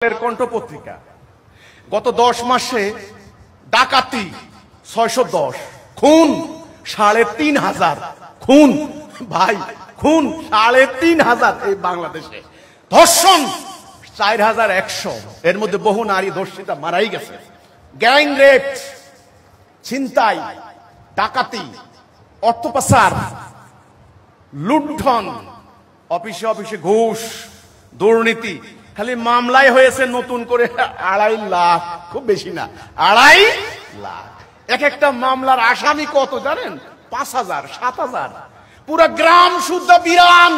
কণ্ঠ পত্রিকা গত 10 মাসে ডাকাতি 610, খুন 3500, খুন ভাই খুন 3500 এই বাংলাদেশে, ধর্ষণ 4100, এর মধ্যে বহু নারী ধর্ষিতা মারাই গেছে। গ্যাং রেপ, ছিনতাই, ডাকাতি, অর্থ পাচার, লুণ্ঠন, অফিসে অফিসে ঘুষ, দুর্নীতি, খালি মামলায় হয়েছে নতুন করে 2.5 লাখ, খুব বেশি না, 2.5 লাখ। এক একটা মামলার আসামি কত জানেন? 5000, 7000। পুরো গ্রাম শুদ্ধ বিরান,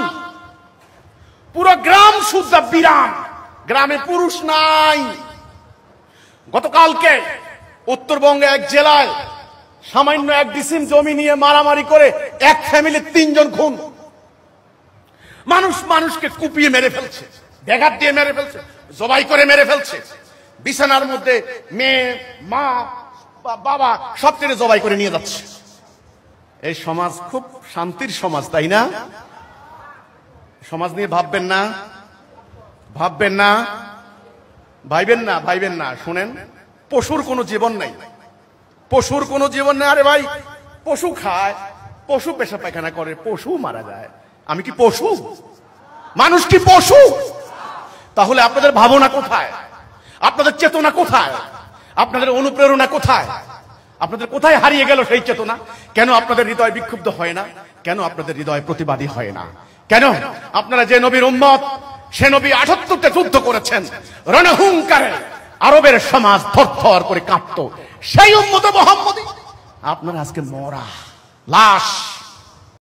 পুরো গ্রাম শুদ্ধ বিরান, গ্রামে পুরুষ নাই। গতকালকে উত্তরবঙ্গে এক জেলায় সামান্য 1 ডিসিম জমি নিয়ে মারামারি করে এক ফ্যামিলির 3 জন খুন। মানুষ মানুষকে কুপিয়ে মেরে ফেলছে, ব্যাঘাত দিয়ে মেরে ফেলছে, জবাই করে মেরে ফেলছে। বিছানার মধ্যে মেয়ে, মা, বাবা সব ছেড়ে জবাই করে নিয়ে যাচ্ছে। এই সমাজ খুব শান্তির সমাজ, তাই না? সমাজ নিয়ে ভাববেন না, ভাববেন না, ভাইবেন না, ভাইবেন না। শুনেন, পশুর কোনো জীবন নাই, পশুর কোনো জীবন নেই। আরে ভাই, পশু খায়, পশু পেশা পায়খানা করে, পশু মারা যায়। আমি কি পশু? মানুষ কি পশু? তাহলে আপনাদের ভাবনা কোথায়? আপনাদের চেতনা কোথায়? আপনাদের অনুপ্রেরণা কোথায়? আপনাদের কোথায় হারিয়ে গেল সেই চেতনা? কেন আপনাদের হৃদয় বিক্ষুব্ধ হয় না? কেন আপনাদের হৃদয় প্রতিবাদী হয় না? কেন আপনারা যে নবীর উম্মত, সে নবী 78তে যুদ্ধ করেছেন, রণহুঙ্কারে আরবের সমাজ থরথর করে কাঁপত, সেই উম্মত মুহাম্মদী আপনারা আজকে মরা লাশ।